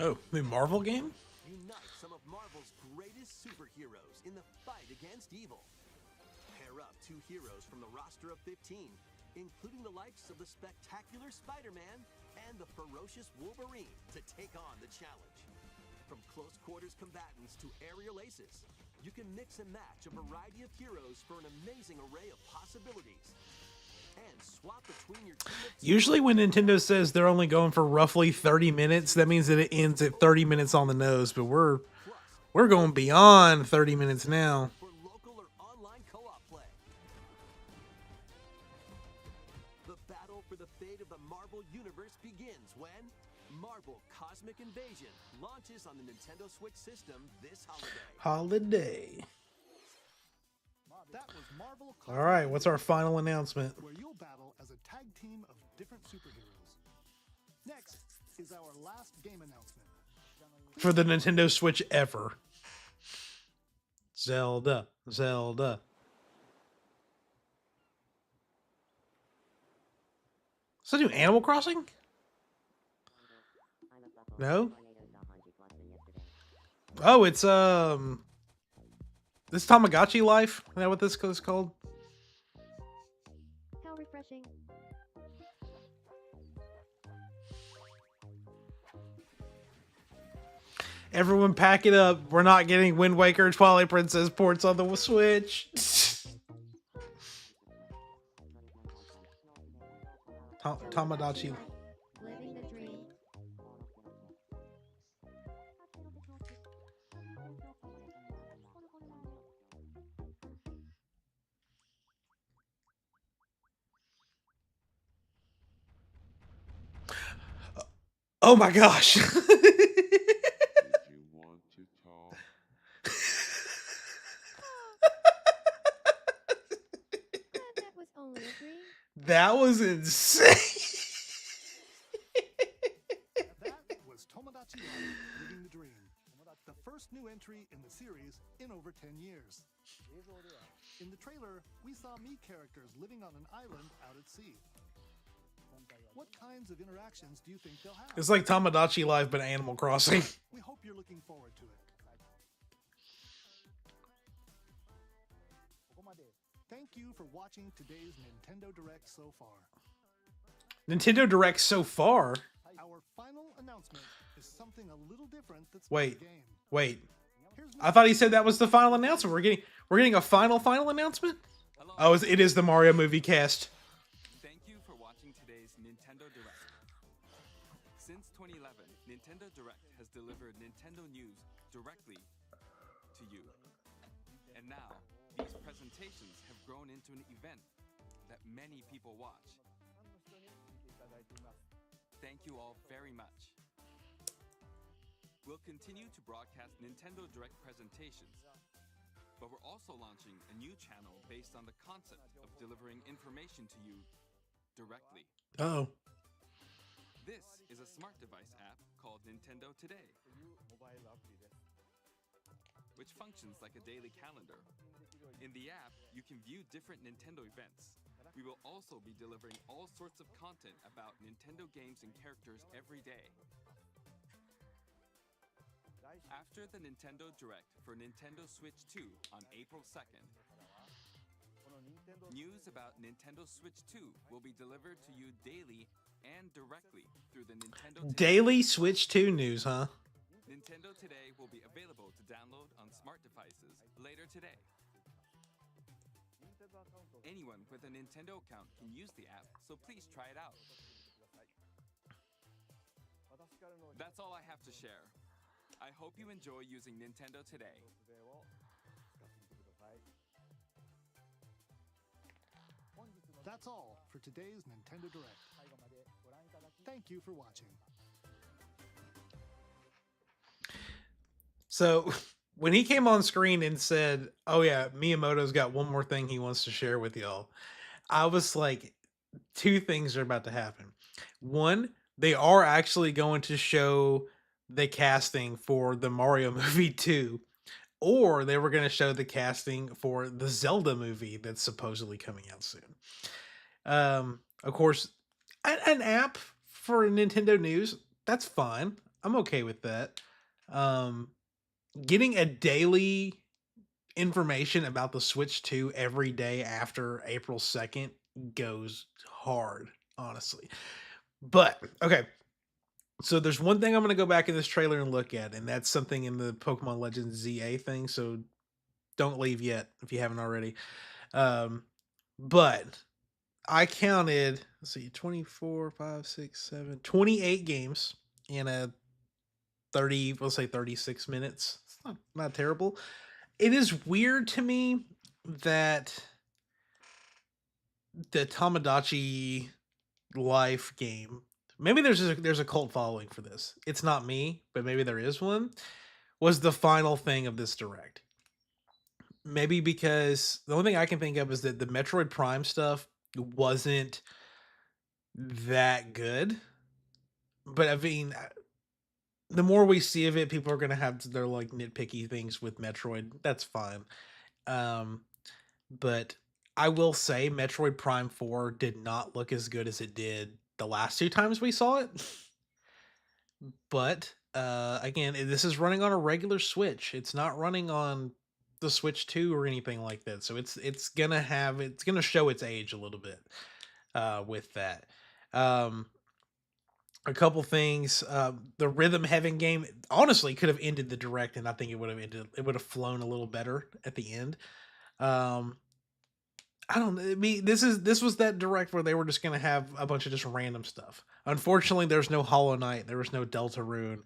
Oh, the Marvel game? Unite some of Marvel's greatest superheroes in the fight against evil. Pair up 2 heroes from the roster of 15, including the likes of the spectacular Spider-Man and the ferocious Wolverine, to take on the challenge. From close quarters combatants to aerial aces, you can mix and match a variety of heroes for an amazing array of possibilities. And swap between your team of 2. Usually when Nintendo says they're only going for roughly 30 minutes, that means that it ends at 30 minutes on the nose, but we're going beyond 30 minutes now. For local or online co-op play. The battle for the fate of the Marvel Universe begins when Marvel Cosmic Invasion launches on the Nintendo Switch system this holiday. That was Marvel All right, what's our final announcement? where you'll battle as a tag team of different superheroes. Next is our last game announcement. For the Nintendo Switch ever. Zelda. Is that new Animal Crossing? No? Oh, it's this Tamagotchi Life? Is that what this is called? How refreshing. Everyone pack it up. We're not getting Wind Waker Twilight Princess ports on the Switch. Tamagotchi. Living the dream. Oh my gosh. Did you want to talk? Glad that was only a dream. That was insane. That was Tomodachi Life, Living the Dream. The first new entry in the series in over 10 years. In the trailer, we saw Mii characters living on an island out at sea. What kinds of interactions do you think they'll have? It's like Tomodachi Life, but Animal Crossing. We hope you're looking forward to it. Thank you for watching today's Nintendo Direct so far. Nintendo Direct so far. Our final announcement is something a little different that's Wait. in the game. Wait. Here's I thought he said that was the final announcement. We're getting a final announcement? Oh, it is the Mario movie cast. Thank you for watching today's Nintendo Direct. Since 2011, Nintendo Direct has delivered Nintendo news directly to you. And now, these presentations have grown into an event that many people watch. Thank you all very much. We'll continue to broadcast Nintendo Direct presentations, but we're also launching a new channel based on the concept of delivering information to you directly. Oh. This is a smart device app called Nintendo Today, which functions like a daily calendar. In the app, you can view different Nintendo events. We will also be delivering all sorts of content about Nintendo games and characters every day. After the Nintendo Direct for Nintendo Switch 2 on April 2nd, news about Nintendo Switch 2 will be delivered to you daily and directly through the Nintendo Today. Daily Switch 2 news, huh? Nintendo Today will be available to download on smart devices later today. Anyone with a Nintendo account can use the app, so please try it out. That's all I have to share. I hope you enjoy using Nintendo Today. That's all for today's Nintendo Direct. Thank you for watching. So when he came on screen and said, "Oh yeah, Miyamoto's got one more thing he wants to share with y'all," I was like, two things are about to happen. One, they are actually going to show the casting for the Mario movie 2, or they were going to show the casting for the Zelda movie that's supposedly coming out soon. Of course, an app for Nintendo news, that's fine. I'm okay with that. Getting a daily information about the Switch 2 every day after April 2nd goes hard, honestly. But, okay. So there's one thing I'm going to go back in this trailer and look at, and that's something in the Pokemon Legends ZA thing, so don't leave yet if you haven't already. But I counted, let's see, 24, 5, 6, 7, 28 games in a 30, we'll say 36 minutes. It's not terrible. It is weird to me that the Tomodachi Life game, maybe there's a cult following for this. It's not me, but maybe there is one, was the final thing of this Direct. Maybe because the only thing I can think of is that the Metroid Prime stuff wasn't that good. But I mean, the more we see of it, people are going to have their like nitpicky things with Metroid. That's fine. But I will say Metroid Prime 4 did not look as good as it did the last two times we saw it. But again, this is running on a regular Switch. It's not running on the Switch 2 or anything like that. So it's gonna show its age a little bit with that. A couple things. The Rhythm Heaven game honestly could have ended the Direct, and I think it would have flown a little better at the end. I don't know. I mean, this was that Direct where they were just gonna have a bunch of just random stuff. Unfortunately, there's no Hollow Knight, there was no Deltarune,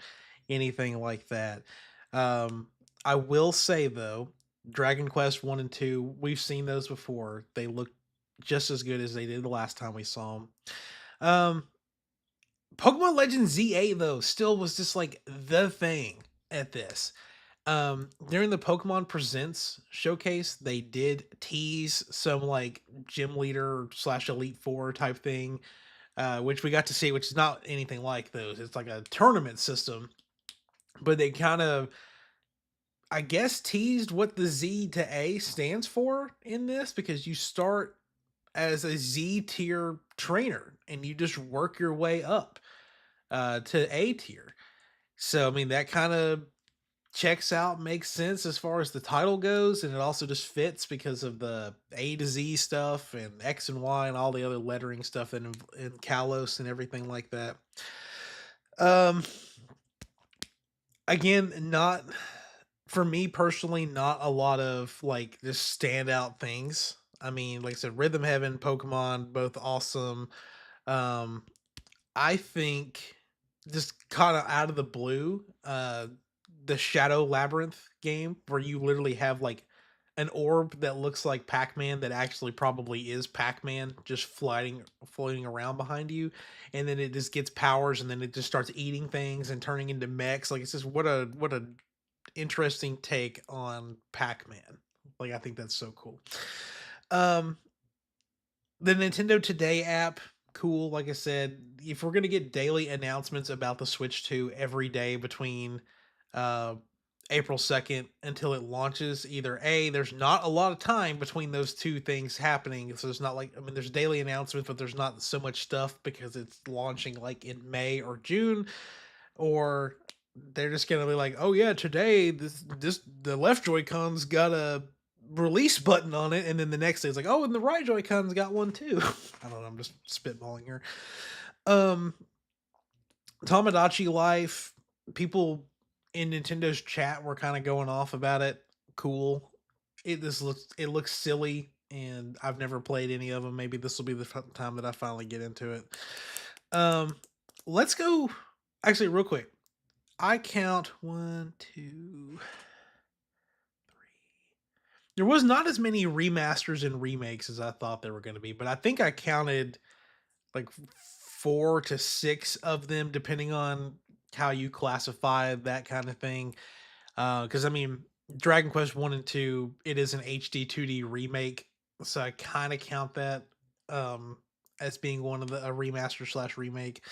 anything like that. I will say though, Dragon Quest 1 and 2, we've seen those before. They look just as good as they did the last time we saw them. Pokemon Legends Z8 though still was just like the thing at this. During the Pokemon Presents showcase, they did tease some like gym leader slash Elite Four type thing, which we got to see, which is not anything like those. It's like a tournament system, but they kind of, I guess, teased what the Z to A stands for in this because you start as a Z tier trainer and you just work your way up to A tier. So, I mean, that kind of checks out, makes sense as far as the title goes, and it also just fits because of the A to Z stuff and X and Y and all the other lettering stuff in Kalos and everything like that. Um, again, not for me personally, not a lot of like just standout things. I mean, like I said, Rhythm Heaven, Pokemon, both awesome. Um, I think just kind of out of the blue, the Shadow Labyrinth game where you literally have like an orb that looks like Pac-Man that actually probably is Pac-Man just floating around behind you, and then it just gets powers and then it just starts eating things and turning into mechs. Like it's just what a interesting take on Pac-Man. Like I think that's so cool. Um the Nintendo Today app, cool. Like I said, if we're gonna get daily announcements about the Switch 2 every day between uh, April 2nd until it launches, either A, there's not a lot of time between those two things happening. So it's not like, I mean, there's daily announcements, but there's not so much stuff because it's launching like in May or June, or they're just gonna be like, oh yeah, today this the left Joy-Con's got a release button on it, and then the next day it's like, oh, and the right Joy-Con's got one too. I don't know, I'm just spitballing here. Um Tamagotchi Life, people in Nintendo's chat were kind of going off about it. Cool. It looks silly, and I've never played any of them. Maybe this will be the time that I finally get into it. Um, let's go. Actually, real quick, I count one, two, three. There was not as many remasters and remakes as I thought there were going to be, but I think I counted like 4 to 6 of them, depending on how you classify that kind of thing. Because I mean, Dragon Quest 1 and 2, it is an HD 2D remake, so I kind of count that um, as being one of the a remaster slash remake.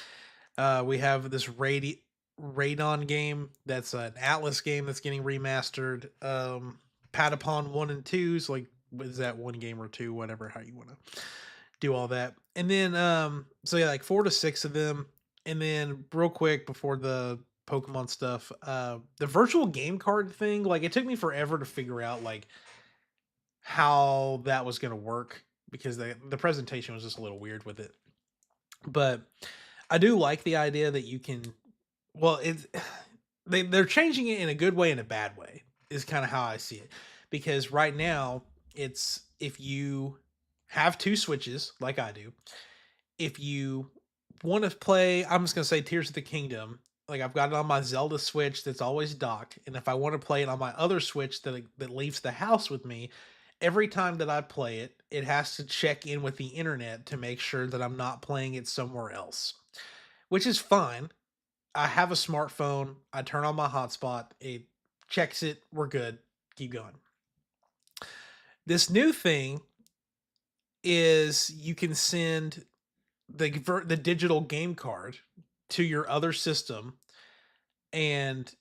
We have this Radon game that's an Atlas game that's getting remastered. Patapon 1 and 2, so like, is that one game or two, whatever, how you want to do all that. And then so yeah, like 4 to 6 of them. And then real quick before the Pokemon stuff, the virtual game card thing, like it took me forever to figure out like how that was going to work because the presentation was just a little weird with it. But I do like the idea that you can, well, it's they're changing it in a good way and a bad way is kind of how I see it. Because right now it's if you have 2 Switches like I do, if you want to play, I'm just gonna say Tears of the Kingdom. Like I've got it on my Zelda Switch that's always docked, and if I want to play it on my other Switch that leaves the house with me, every time that I play it, it has to check in with the internet to make sure that I'm not playing it somewhere else, which is fine. I have a smartphone. I turn on my hotspot. It checks it. We're good. Keep going. This new thing is you can send the digital game card to your other system, and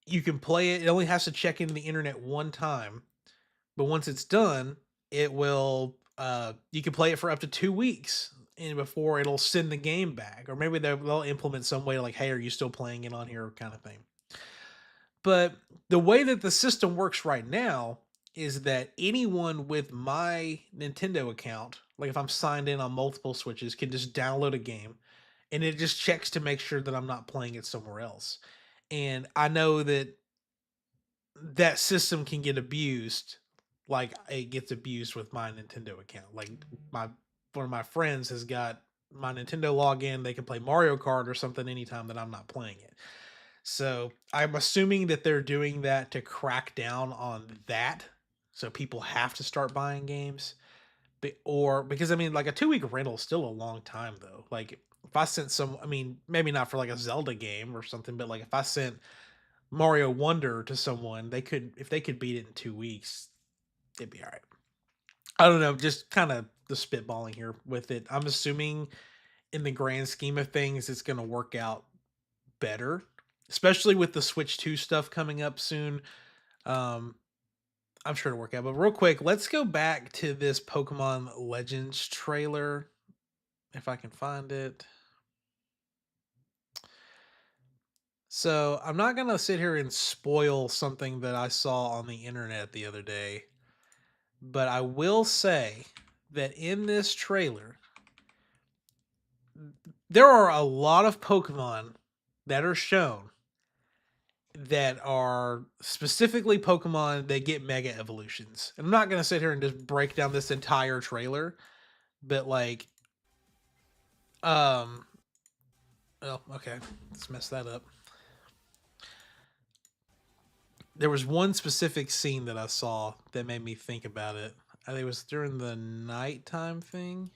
you can play it. It only has to check into the internet one time, but once it's done, it will you can play it for up to 2 weeks and before it'll send the game back, or maybe they'll implement some way like, hey, are you still playing it on here, kind of thing. But the way that the system works right now is that anyone with my Nintendo account, like if I'm signed in on multiple Switches, can just download a game and it just checks to make sure that I'm not playing it somewhere else. And I know that that system can get abused like it gets abused with my Nintendo account. Like my one of my friends has got my Nintendo login, they can play Mario Kart or something anytime that I'm not playing it. So I'm assuming that they're doing that to crack down on that. So people have to start buying games. Or because I mean, like a 2 week rental is still a long time though. Like if I sent some, I mean, maybe not for like a Zelda game or something, but like if I sent Mario Wonder to someone, they could, if they could beat it in 2 weeks, it'd be all right. I don't know, just kind of the spitballing here with it. I'm assuming in the grand scheme of things, it's going to work out better, especially with the Switch 2 stuff coming up soon. Um, I'm sure to work out. But real quick, let's go back to this Pokemon Legends trailer, if I can find it. So I'm not gonna sit here and spoil something that I saw on the internet the other day, but I will say that in this trailer, there are a lot of Pokemon that are shown that are specifically Pokemon that get Mega Evolutions. And I'm not gonna sit here and just break down this entire trailer, but like, um, oh, okay, let's mess that up. There was one specific scene that I saw that made me think about it. I think it was during the nighttime thing.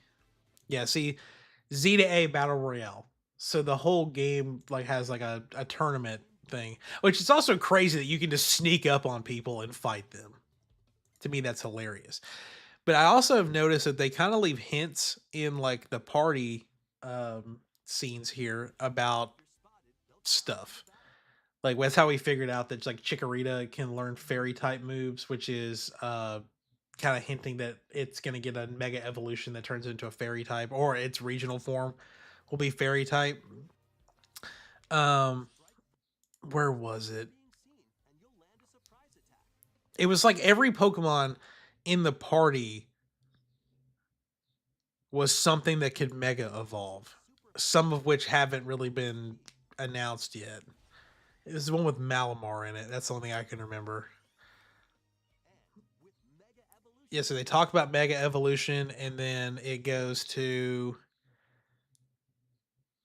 Yeah, see, Z to A Battle Royale. So the whole game like has like a tournament thing, which is also crazy that you can just sneak up on people and fight them. To me, that's hilarious. But I also have noticed that they kind of leave hints in like the party scenes here about stuff. Like that's how we figured out that like Chikorita can learn fairy type moves, which is kind of hinting that it's going to get a mega evolution that turns into a fairy type, or its regional form will be fairy type. Um, where was it? It was like every Pokemon in the party was something that could mega evolve. Some of which haven't really been announced yet. It was the one with Malamar in it. That's the only thing I can remember. Yeah, so they talk about Mega Evolution, and then it goes to.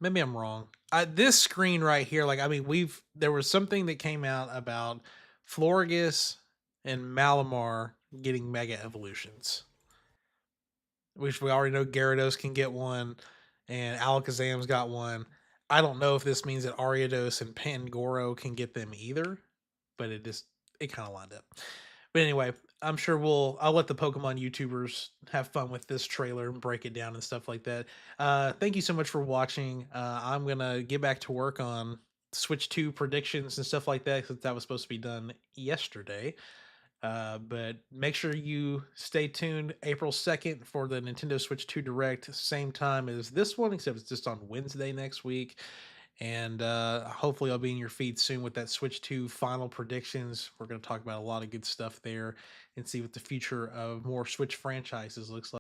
Maybe I'm wrong. This screen right here, like I mean, there was something that came out about Florges and Malamar getting Mega Evolutions, which we already know Gyarados can get one, and Alakazam's got one. I don't know if this means that Ariados and Pangoro can get them either, but it kind of lined up. But anyway, I'm sure I'll let the Pokemon YouTubers have fun with this trailer and break it down and stuff like that. Thank you so much for watching. I'm gonna get back to work on Switch 2 predictions and stuff like that, since that was supposed to be done yesterday. But make sure you stay tuned April 2nd for the Nintendo Switch 2 Direct, same time as this one, except it's just on Wednesday next week. And hopefully I'll be in your feed soon with that Switch 2 final predictions. We're going to talk about a lot of good stuff there and see what the future of more Switch franchises looks like.